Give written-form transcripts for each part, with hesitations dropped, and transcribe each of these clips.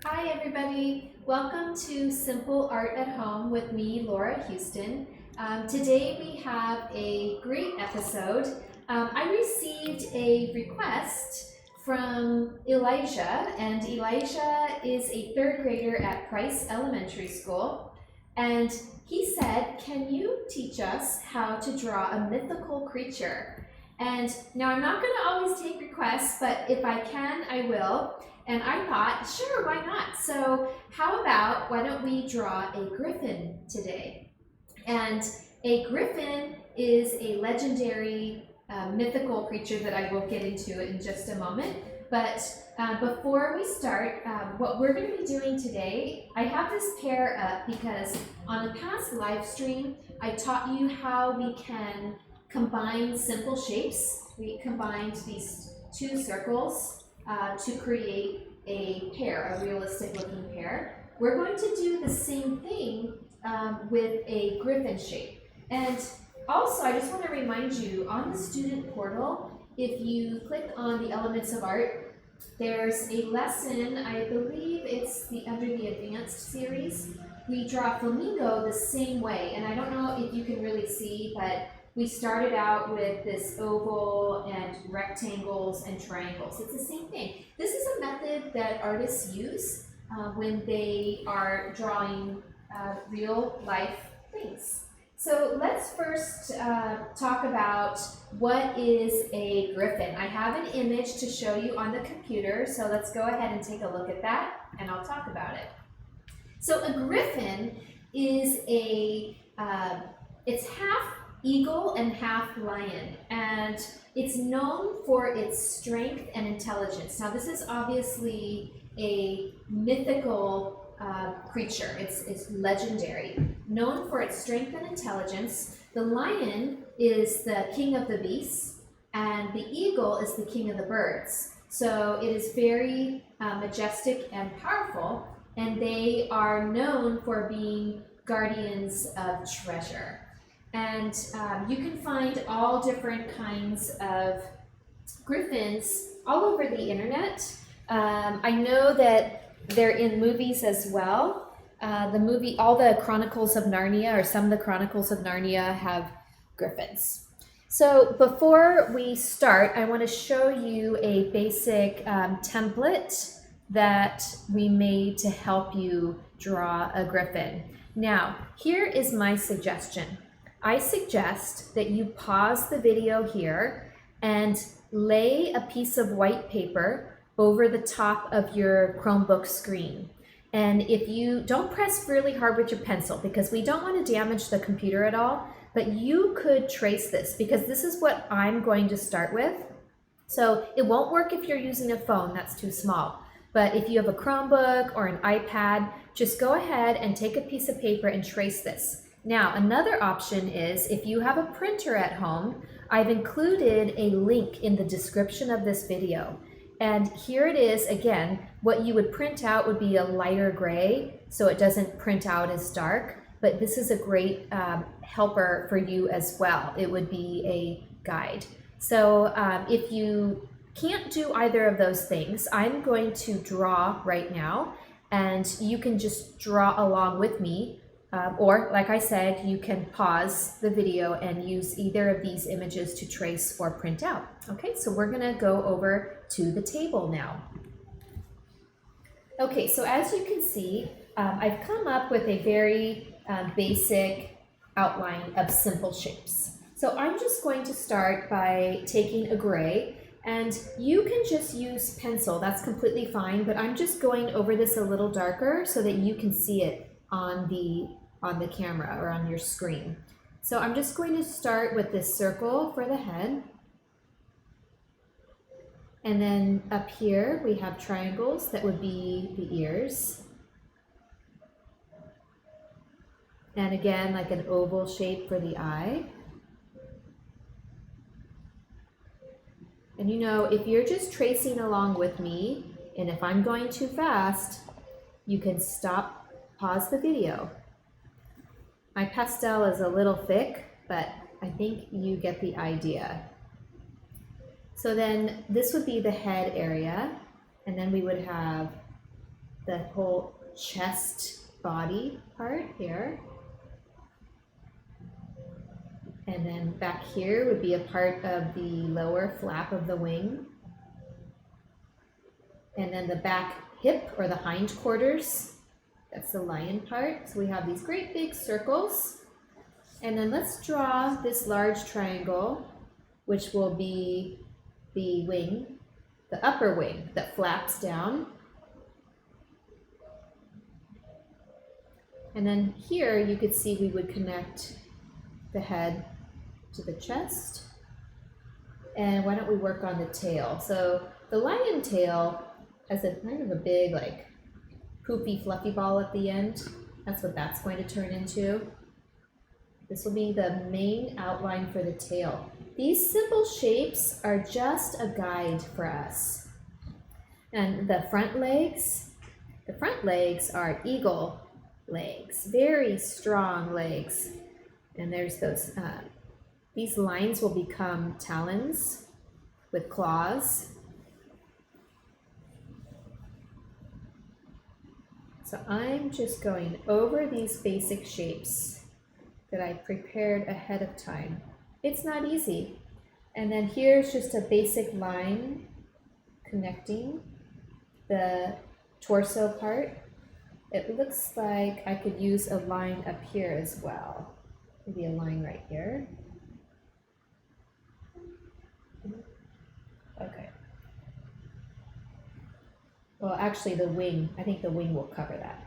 Hi everybody, welcome to Simple Art at Home with me, Laura Houston. Today we have a great episode. I received a request from Elijah, and Elijah is a third grader at Price Elementary School. And he said, can you teach us how to draw a mythical creature? And now I'm not going to always take requests, but if I can, I will. And I thought, sure, why not? So why don't we draw a griffin today? And a griffin is a legendary mythical creature that I will get into in just a moment. But before we start, what we're going to be doing today, I have this pair up because on a past live stream, I taught you how we can combine simple shapes. We combined these two circles to create a pair, a realistic looking pair. We're going to do the same thing with a griffin shape. And also, I just want to remind you, on the student portal, if you click on the elements of art, there's a lesson, I believe it's under the advanced series. We draw flamingo the same way, and I don't know if you can really see, but we started out with this oval and rectangles and triangles. It's the same thing. This is a method that artists use when they are drawing real life things. So let's first talk about what is a griffin. I have an image to show you on the computer, so let's go ahead and take a look at that, and I'll talk about it. So a griffin is it's half eagle and half lion, and it's known for its strength and intelligence. Now this is obviously a mythical creature. It's legendary, known for its strength and intelligence. The lion is the king of the beasts, and the eagle is the king of the birds. So it is very majestic and powerful, and they are known for being guardians of treasure. And you can find all different kinds of griffins all over the internet. I know that they're in movies as well. All the Chronicles of Narnia, or some of the Chronicles of Narnia, have griffins. So before we start, I want to show you a basic template that we made to help you draw a griffin. Now, here is my suggestion. I suggest that you pause the video here and lay a piece of white paper over the top of your Chromebook screen. And if you don't press really hard with your pencil, because we don't want to damage the computer at all, but you could trace this, because this is what I'm going to start with. So it won't work if you're using a phone, that's too small. But if you have a Chromebook or an iPad, just go ahead and take a piece of paper and trace this. Now, another option is if you have a printer at home, I've included a link in the description of this video. And here it is again. What you would print out would be a lighter gray, so it doesn't print out as dark, but this is a great helper for you as well. It would be a guide. So if you can't do either of those things, I'm going to draw right now, and you can just draw along with me. Or, like I said, you can pause the video and use either of these images to trace or print out. Okay, so we're going to go over to the table now. Okay, so as you can see, I've come up with a very basic outline of simple shapes. So I'm just going to start by taking a gray, and you can just use pencil. That's completely fine, but I'm just going over this a little darker so that you can see it on the camera or on your screen. So I'm just going to start with this circle for the head. And then up here we have triangles that would be the ears. And again, like an oval shape for the eye. And you know, if you're just tracing along with me, and if I'm going too fast, you can stop, pause the video. My pastel is a little thick, but I think you get the idea. So then this would be the head area, and then we would have the whole chest body part here. And then back here would be a part of the lower flap of the wing. And then the back hip or the hindquarters, that's the lion part. So we have these great big circles. And then let's draw this large triangle, which will be the wing, the upper wing that flaps down. And then here you could see we would connect the head to the chest. And why don't we work on the tail? So the lion tail has a kind of a big, like, poofy, fluffy ball at the end. That's what that's going to turn into. This will be the main outline for the tail. These simple shapes are just a guide for us. And the front legs are eagle legs, very strong legs. And there's those, these lines will become talons with claws. So I'm just going over these basic shapes that I prepared ahead of time. It's not easy. And then here's just a basic line connecting the torso part. It looks like I could use a line up here as well. Maybe a line right here. Okay. Well, actually the wing, I think the wing will cover that.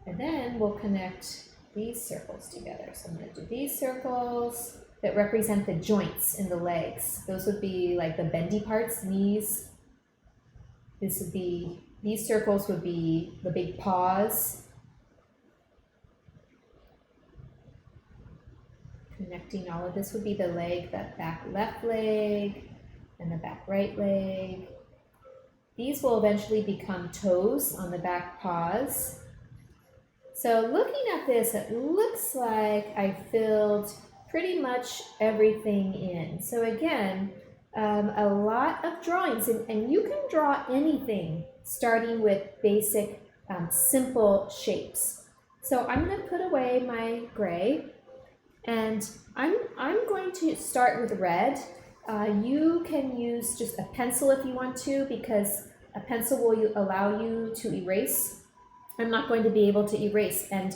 And then we'll connect these circles together. So I'm going to do these circles that represent the joints in the legs. Those would be like the bendy parts, knees. This would be, these circles would be the big paws. Connecting all of this would be the leg, that back left leg and the back right leg. These will eventually become toes on the back paws. So looking at this, it looks like I filled pretty much everything in. So again, a lot of drawings, and you can draw anything starting with basic, simple shapes. So I'm going to put away my gray, and I'm going to start with red. You can use just a pencil if you want to, because a pencil will allow you to erase. I'm not going to be able to erase. And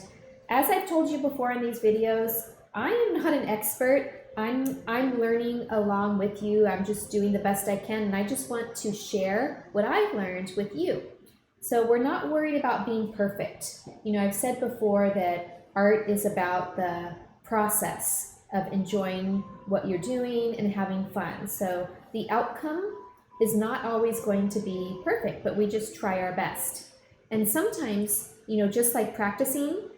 as I've told you before in these videos, I am not an expert. I'm learning along with you. I'm just doing the best I can, and I just want to share what I've learned with you. So we're not worried about being perfect. You know, I've said before that art is about the process of enjoying what you're doing and having fun. So the outcome is not always going to be perfect, but we just try our best. And sometimes, you know, just like practicing,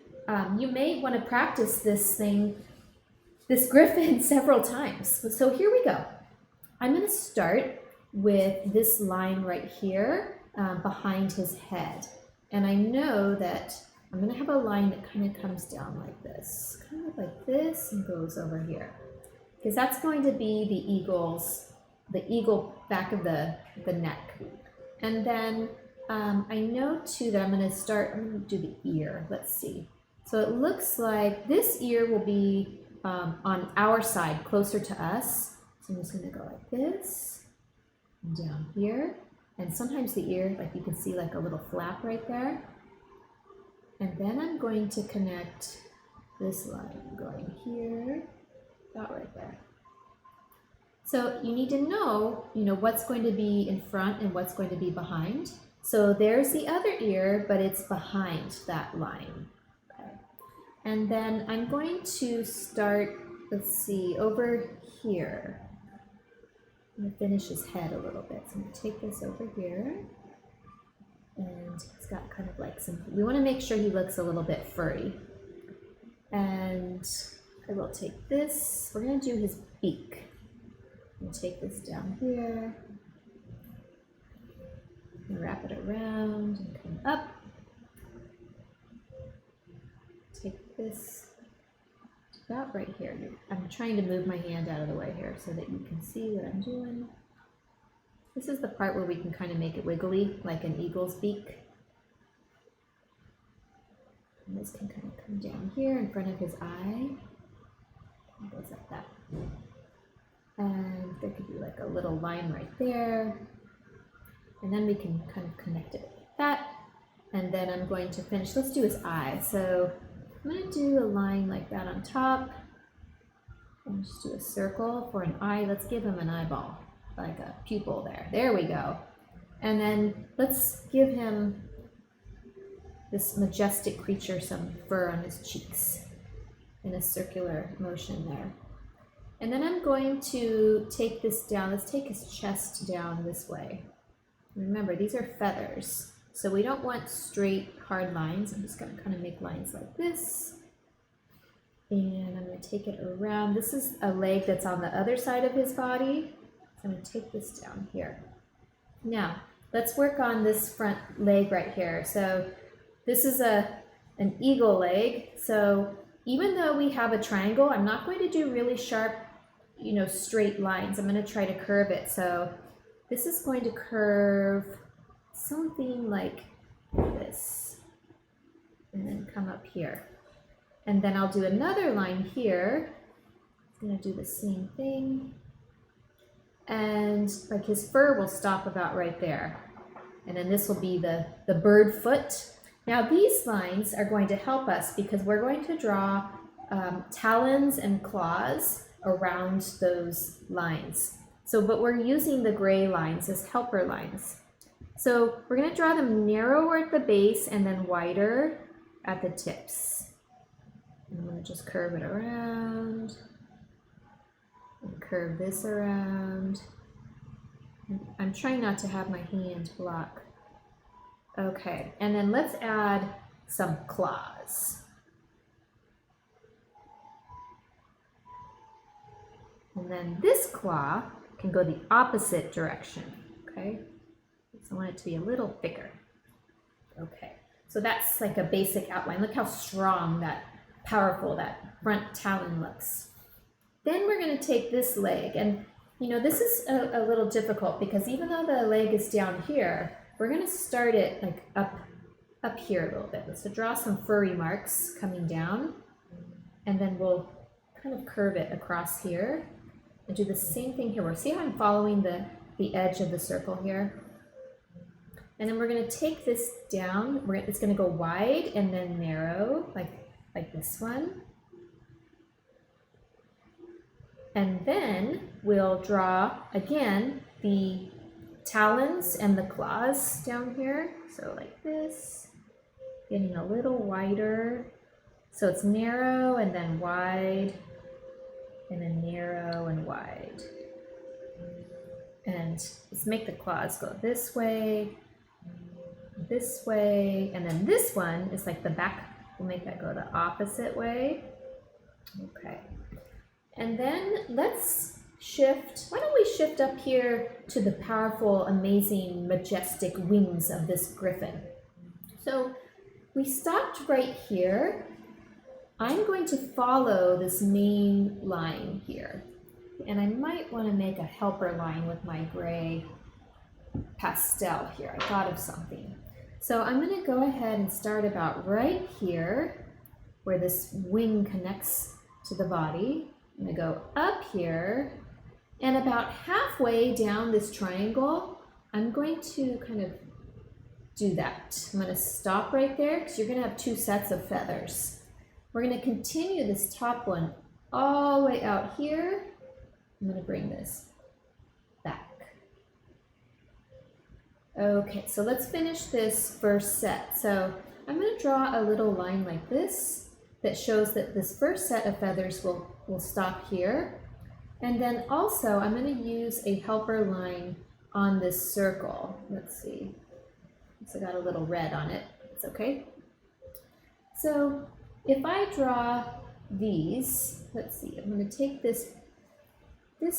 you may want to practice this Griffin several times. So here we go. I'm going to start with this line right here behind his head. And I know that I'm going to have a line that kind of comes down like this, kind of like this, and goes over here. Because that's going to be the eagle back of the neck. And then I know too that I'm going to do the ear. Let's see. So it looks like this ear will be on our side, closer to us. So I'm just going to go like this, and down here. And sometimes the ear, like you can see like a little flap right there. And then I'm going to connect this line going here, about right there. So you need to know, what's going to be in front and what's going to be behind. So there's the other ear, but it's behind that line. Okay. And then I'm going to start, let's see, over here. I'm going to finish his head a little bit. So I'm going to take this over here. And he's got kind of like we want to make sure he looks a little bit furry. And I will take this. We're going to do his beak. I'm going to take this down here. And wrap it around and come up. Take this about right here. I'm trying to move my hand out of the way here so that you can see what I'm doing. This is the part where we can kind of make it wiggly, like an eagle's beak. And this can kind of come down here in front of his eye. It goes like that. And there could be like a little line right there. And then we can kind of connect it like that. And then I'm going to finish, let's do his eye. So I'm going to do a line like that on top. And just do a circle for an eye. Let's give him an eyeball, like a pupil there. There we go. And then let's give him, this majestic creature, some fur on his cheeks in a circular motion there. And then I'm going to take this down. Let's take his chest down this way. Remember, these are feathers, so we don't want straight, hard lines. I'm just going to kind of make lines like this. And I'm going to take it around. This is a leg that's on the other side of his body. So I'm going to take this down here. Now, let's work on this front leg right here. So this is an eagle leg. So even though we have a triangle, I'm not going to do really sharp, straight lines. I'm going to try to curve it. So this is going to curve something like this, and then come up here. And then I'll do another line here. I'm going to do the same thing. And like his fur will stop about right there. And then this will be the bird foot. Now these lines are going to help us because we're going to draw talons and claws around those lines. So, but we're using the gray lines as helper lines. So we're going to draw them narrower at the base and then wider at the tips. I'm going to just curve it around and curve this around. I'm trying not to have my hand block. Okay, and then let's add some claws. And then this claw can go the opposite direction, okay? So I want it to be a little thicker. Okay, so that's like a basic outline. Look how strong, that powerful that front talon looks. Then we're going to take this leg, and this is a little difficult because even though the leg is down here, we're going to start it like up here a little bit. So draw some furry marks coming down, and then we'll kind of curve it across here and do the same thing here. See how I'm following the edge of the circle here? And then we're going to take this down. It's going to go wide and then narrow, like this one. And then we'll draw, again, the talons and the claws down here. So like this, getting a little wider. So it's narrow and then wide, and then narrow and wide. And let's make the claws go this way, and then this one is like the back. We'll make that go the opposite way. Okay. And then let's shift. Why don't we shift up here to the powerful, amazing, majestic wings of this griffin? So we stopped right here. I'm going to follow this main line here. And I might want to make a helper line with my gray pastel here. I thought of something. So I'm going to go ahead and start about right here where this wing connects to the body. I'm going to go up here, and about halfway down this triangle, I'm going to kind of do that. I'm going to stop right there because you're going to have two sets of feathers. We're going to continue this top one all the way out here. I'm going to bring this back. Okay, so let's finish this first set. So I'm going to draw a little line like this that shows that this first set of feathers will stop here. And then also I'm going to use a helper line on this circle. Let's see. So I got a little red on it. It's okay. So if I draw these, let's see, I'm going to take this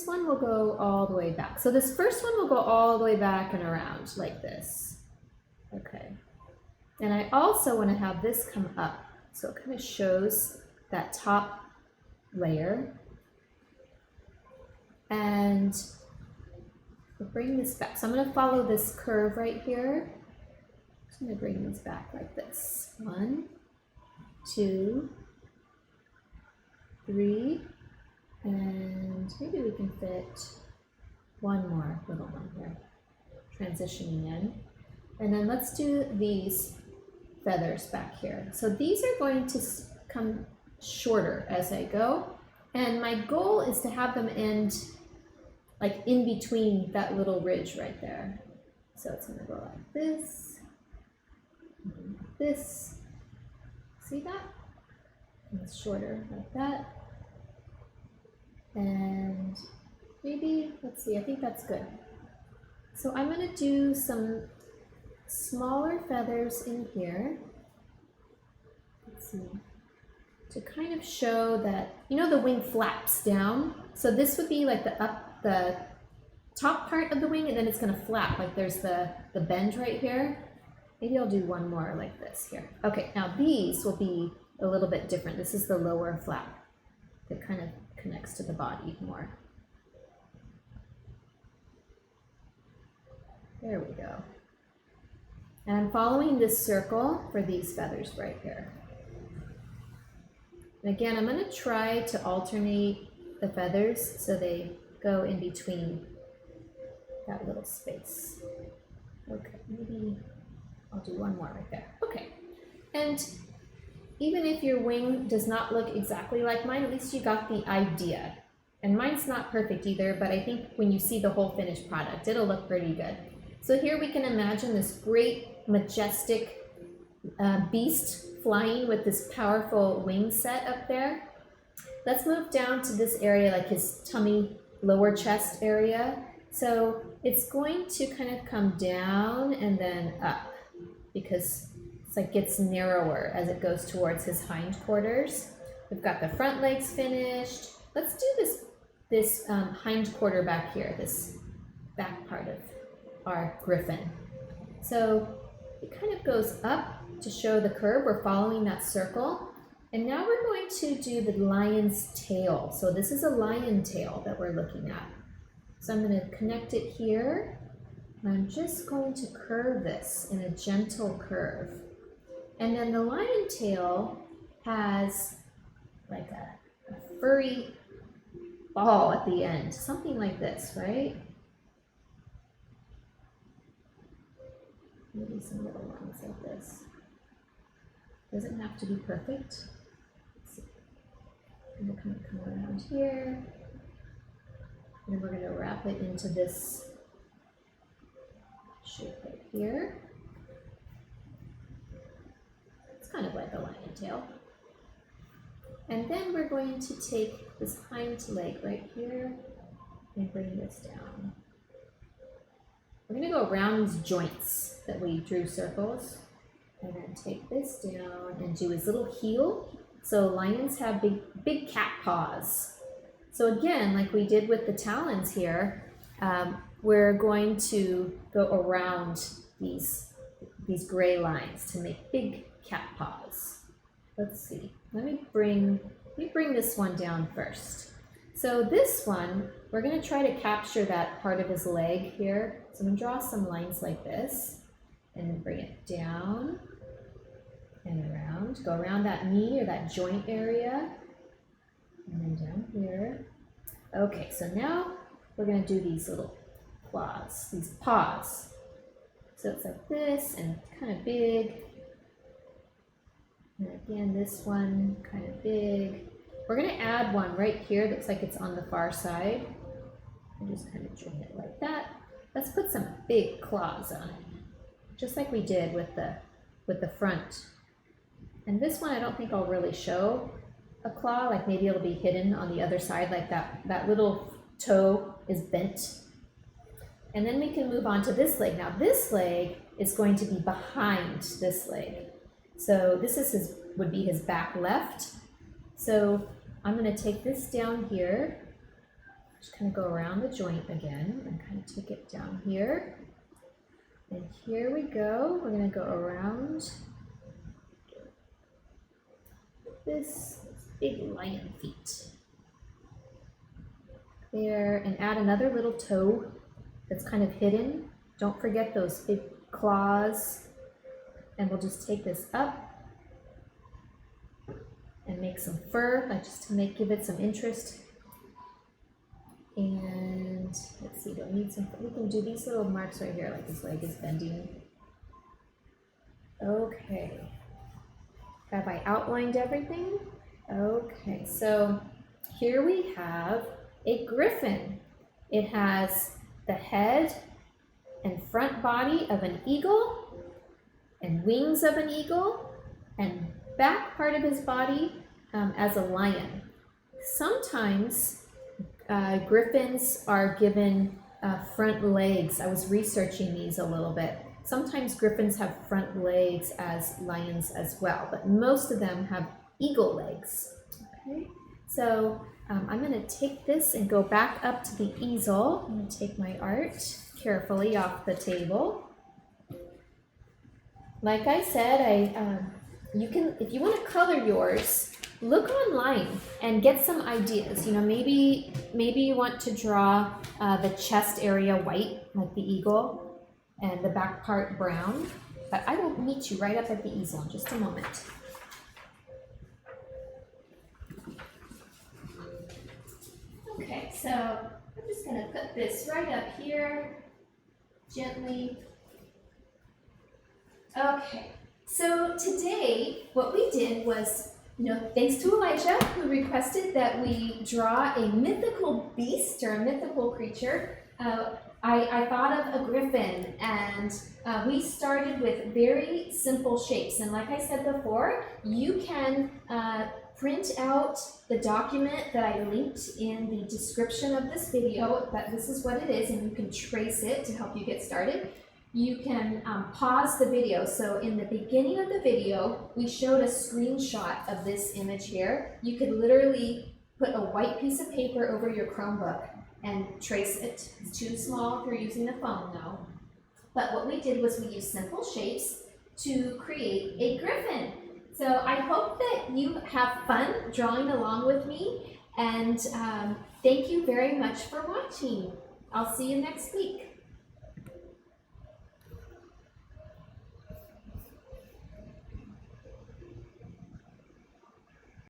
one will go all the way back. So this first one will go all the way back and around like this. Okay. And I also want to have this come up. So it kind of shows that top layer. And we'll bring this back. So I'm going to follow this curve right here. I'm going to bring this back like this. 1, 2, 3, and maybe we can fit one more little one here, transitioning in. And then let's do these feathers back here. So these are going to come shorter as I go. And my goal is to have them end like in between that little ridge right there. So it's gonna go like this, and like this. See that? And it's shorter like that. And maybe, let's see, I think that's good. So I'm gonna do some smaller feathers in here. Let's see. To kind of show that, you know, the wing flaps down. So this would be like the top part of the wing, and then it's gonna flap, like there's the bend right here. Maybe I'll do one more like this here. Okay, now these will be a little bit different. This is the lower flap that kind of connects to the body more. There we go. And I'm following this circle for these feathers right here. And again, I'm going to try to alternate the feathers so they go in between that little space. Okay, maybe I'll do one more right there. Okay, and even if your wing does not look exactly like mine, at least you got the idea. And mine's not perfect either, but I think when you see the whole finished product, it'll look pretty good. So here we can imagine this great, majestic beast flying with this powerful wing set up there. Let's move down to this area, like his tummy, lower chest area. So it's going to kind of come down and then up because it's like gets narrower as it goes towards his hindquarters. We've got the front legs finished. Let's do this hind quarter back here, this back part of our Griffin. So it kind of goes up to show the curve. We're following that circle. And now we're going to do the lion's tail. So this is a lion tail that we're looking at. So I'm going to connect it here. And I'm just going to curve this in a gentle curve. And then the lion tail has like a furry ball at the end, something like this, right? Maybe some little ones like this. Doesn't have to be perfect. Let's see. And we're going to come around here. And then we're going to wrap it into this shape right here. It's kind of like a lion tail. And then we're going to take this hind leg right here and bring this down. We're going to go around these joints that we drew circles, and then take this down and do his little heel. So lions have big cat paws. So again, like we did with the talons here, we're going to go around these gray lines to make big cat paws. Let's see. Let me bring this one down first. So this one, we're going to try to capture that part of his leg here. So I'm going to draw some lines like this, and then bring it down and around. Go around that knee or that joint area, and then down here. Okay, so now we're going to do these little claws, these paws. So it's like this and kind of big. And again, this one kind of big. We're going to add one right here. Looks like it's on the far side. And just kind of join it like that. Let's put some big claws on it, just like we did with the front. And this one, I don't think I'll really show a claw. Like maybe it'll be hidden on the other side, like that little toe is bent. And then we can move on to this leg. Now this leg is going to be behind this leg. So this is would be his back left. So I'm going to take this down here, just kind of go around the joint again and kind of take it down here. And here we go. We're going to go around this big lion feet there, and add another little toe that's kind of hidden. Don't forget those big claws. And we'll just take this up make some fur, like just to give it some interest. And let's see, do I need some, we can do these little marks right here, like his leg is bending. Okay. Have I outlined everything? Okay, so here we have a griffin. It has the head and front body of an eagle, and wings of an eagle, and back part of his body as a lion. Sometimes griffins are given front legs. I was researching these a little bit. Sometimes griffins have front legs as lions as well, but most of them have eagle legs. Okay, so I'm going to take this and go back up to the easel. I'm going to take my art carefully off the table. Like I said, you can, if you want to color yours, look online and get some ideas. You know, maybe you want to draw the chest area white, like the eagle, and the back part brown. But I will meet you right up at the easel in just a moment. Okay, so I'm just going to put this right up here, gently. Okay, so today what we did was, thanks to Elijah, who requested that we draw a mythical beast or a mythical creature. I thought of a griffin, and we started with very simple shapes. And like I said before, you can print out the document that I linked in the description of this video, that this is what it is, and you can trace it to help you get started. You can pause the video. So in the beginning of the video, we showed a screenshot of this image here. You could literally put a white piece of paper over your Chromebook and trace it. It's too small if you're using the phone though. But what we did was we used simple shapes to create a griffin. So I hope that you have fun drawing along with me, and thank you very much for watching. I'll see you next week.